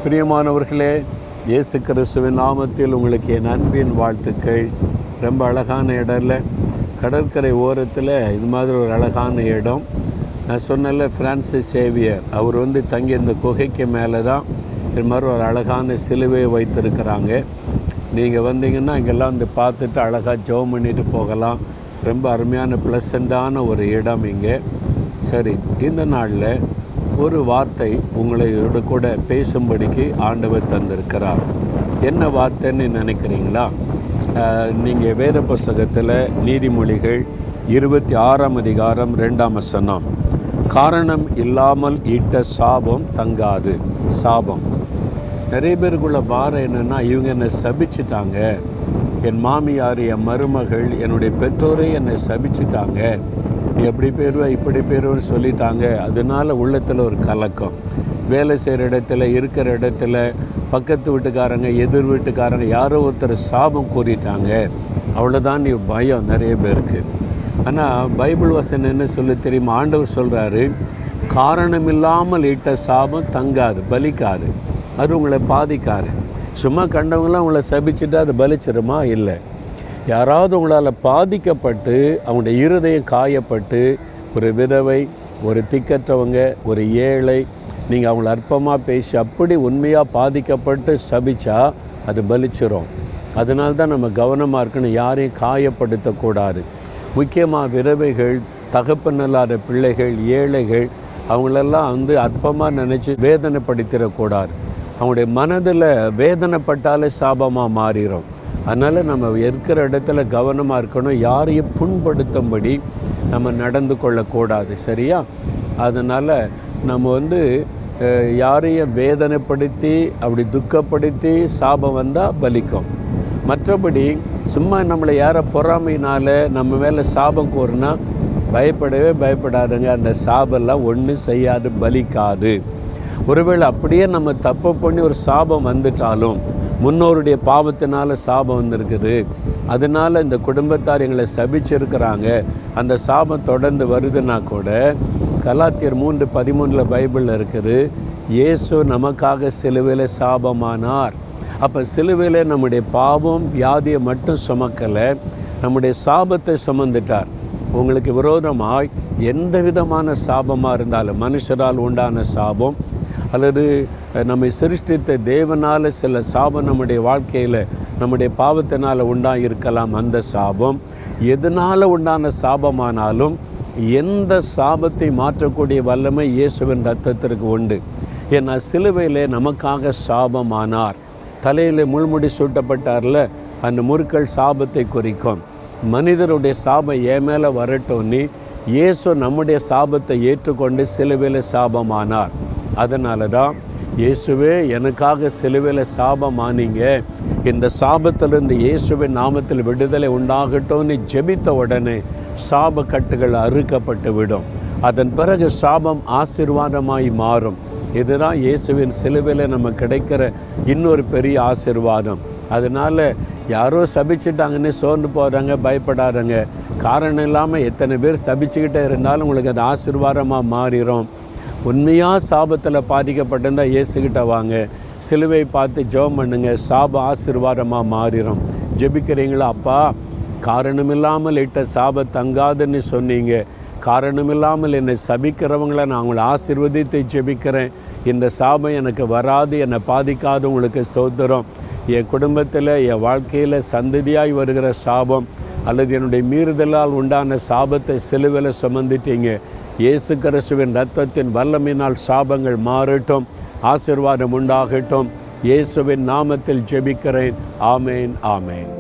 பிரியமானவர்களே, இயேசு கிறிஸ்துவின் நாமத்தில் உங்களுக்கு என் அன்பின் வாழ்த்துக்கள். ரொம்ப அழகான இடம்ல, கடற்கரை ஓரத்தில் இது மாதிரி ஒரு அழகான இடம். நான் சொன்னல, பிரான்சிஸ் சேவியர் அவர் தங்கி இந்த குகைக்கு மேலே தான் இது மாதிரி ஒரு அழகான சிலுவையை வைத்திருக்கிறாங்க. நீங்கள் வந்தீங்கன்னா இங்கெல்லாம் பார்த்துட்டு அழகாக ஜெபம் பண்ணிட்டு போகலாம். ரொம்ப அருமையான ப்ளசண்ட்டான ஒரு இடம் இங்கே. சரி, இந்த நாளில் ஒரு வார்த்தை உங்களோட கூட பேசும்படிக்கு ஆண்டவர் தந்திருக்கிறார். என்ன வார்த்தைன்னு நினைக்கிறீங்களா? நீங்கள் வேத புஸ்தகத்தில் நீதிமொழிகள் 26ஆம் அதிகாரம் 2ஆம் வசனம், காரணம் இல்லாமல் ஈட்ட சாபம் தங்காது. சாபம் நிறைய பேருக்குள்ள பாரம் என்னென்னா, இவங்க என்னை சபிச்சிட்டாங்க, என் மாமியார், என் மருமகள், என்னுடைய பெற்றோரை என்னை சபிச்சிட்டாங்க, நீ எப்படி பேருவ இப்படி பேருவன்னு சொல்லிட்டாங்க. அதனால உள்ளத்தில் ஒரு கலக்கம். வேலை செய்கிற இடத்துல, இருக்கிற இடத்துல, பக்கத்து வீட்டுக்காரங்க, எதிர் வீட்டுக்காரங்க யாரோ ஒருத்தர் சாபம் கூறிட்டாங்க. அவ்வளோதான் நீ பயம் நிறைய பேருக்கு. ஆனால் பைபிள் வசனம் என்ன சொல்லி தெரியுமா? ஆண்டவர் சொல்கிறாரு, காரணம் இல்லாமல் ஈட்ட சாபம் தங்காது, பலிக்காது, அது உங்களை பாதிக்காது. சும்மா கண்டவங்களாம் உங்களை சபிச்சுட்டு அது பலிச்சிருமா? இல்லை. யாராவது உங்களால் பாதிக்கப்பட்டு அவங்களுடைய இருதயம் காயப்பட்டு, ஒரு விதவை, ஒரு திக்கற்றவங்க, ஒரு ஏழை, நீங்கள் அவங்கள அற்பமாக பேசி அப்படி உண்மையாக பாதிக்கப்பட்டு சபிச்சா அது பலிச்சிரும். அதனால தான் நம்ம கவனமாக இருக்கணும், யாரையும் காயப்படுத்தக்கூடாது. முக்கியமாக விதவைகள், தகப்பன் இல்லாத பிள்ளைகள், ஏழைகள், அவங்களெல்லாம் அற்பமாக நினச்சி வேதனைப்படுத்திடக்கூடாது. அவங்களுடைய மனதில் வேதனைப்பட்டாலே சாபமாக மாறிடும். அதனால் நம்ம இருக்கிற இடத்துல கவனமாக இருக்கணும். யாரையும் புண்படுத்தும்படி நம்ம நடந்து கொள்ளக்கூடாது. சரியா? அதனால் நம்ம யாரையும் வேதனைப்படுத்தி அப்படி துக்கப்படுத்தி சாபம் வந்தால் பலிக்கும். மற்றபடி சும்மா நம்மளை யாரை பொறாமையினால் நம்ம மேலே சாபம் கூறுனா பயப்படவே பயப்படாதுங்க. அந்த சாபெல்லாம் ஒன்றும் செய்யாது, பலிக்காது. ஒருவேளை அப்படியே நம்ம தப்பு பண்ணி ஒரு சாபம் வந்துட்டாலும், முன்னோருடைய பாவத்தினால சாபம் வந்திருக்குது, அதனால் இந்த குடும்பத்தார் எங்களை சபிச்சிருக்கிறாங்க, அந்த சாபம் தொடர்ந்து வருதுன்னா கூட, கலாத்தியர் 3:13 பைபிளில் இருக்குது, இயேசு நமக்காக சிலுவையில் சாபமானார். அப்போ சிலுவையில் நம்முடைய பாவம் வியாதியை மட்டும் சுமக்கலை, நம்முடைய சாபத்தை சுமந்துட்டார். உங்களுக்கு விரோதமாய் எந்த விதமான சாபமாக இருந்தாலும், மனுஷரால் உண்டான சாபம் அல்லது நம்மை சிருஷ்டித்த தேவனால் சில சாபம் நம்முடைய வாழ்க்கையில் நம்முடைய பாவத்தினால் உண்டாயிருக்கலாம். அந்த சாபம் எதனால் உண்டான சாபமானாலும் எந்த சாபத்தை மாற்றக்கூடிய வல்லமை இயேசுவின் இரத்தத்திற்கு உண்டு. ஏன்னா சிலுவையில் நமக்காக சாபமானார். தலையில் முள்முடி சூட்டப்பட்டார்ல, அந்த முறுக்கள் சாபத்தை குறிக்கும். மனிதருடைய சாபம் என் மேலே வரட்டோன்னு இயேசு நம்முடைய சாபத்தை ஏற்றுக்கொண்டு சிலுவையில் சாபமானார். அதனால தான் இயேசுவே எனக்காக சிலுவையில் சாபமானீங்க, இந்த சாபத்திலிருந்து இயேசுவின் நாமத்தில் விடுதலை உண்டாகட்டும்னு ஜெபித்த உடனே சாப கட்டுகள் அறுக்கப்பட்டு விடும். அதன் பிறகு சாபம் ஆசீர்வாதமாய் மாறும். இதுதான் இயேசுவின் சிலுவையில் நம்ம கிடைக்கிற இன்னொரு பெரிய ஆசீர்வாதம். அதனால் யாரோ சபிச்சிட்டாங்கன்னு சோர்ந்து போகிறாங்க, பயப்படாதங்க. காரணம் இல்லாமல் எத்தனை பேர் சபிச்சுக்கிட்டே இருந்தாலும் உங்களுக்கு அது ஆசீர்வாதமாக மாறிடும். உண்மையாக சாபத்தில் பாதிக்கப்பட்டிருந்தால் இயேசுகிட்ட வாங்க, சிலுவை பார்த்து ஜெபம் பண்ணுங்க, சாபம் ஆசீர்வாதமாக மாறிடும். ஜெபிக்கிறீங்களா? அப்பா, காரணமில்லாமல் இட்ட சாபம் தங்காதுன்னு சொன்னீங்க, காரணமில்லாமல் என்னை சபிக்கிறவங்களை நான் அவங்களை ஆசீர்வதித்து ஜெபிக்கிறேன், இந்த சாபம் எனக்கு வராது, என்னை பாதிக்காது. உங்களுக்கு ஸ்தோத்திரம். என் குடும்பத்தில், என் வாழ்க்கையில் சந்ததியாய் வருகிற சாபம் அல்லது என்னுடைய மீறுதலால் உண்டான சாபத்தை சிலுவையில் சுமந்துட்டீங்க. இயேசு கிறிஸ்துவின் இரத்தத்தின் வல்லமையினால் சாபங்கள் மாறட்டும், ஆசீர்வாதம் உண்டாகட்டும். இயேசுவின் நாமத்தில் ஜெபிக்கிறேன். ஆமேன், ஆமேன்.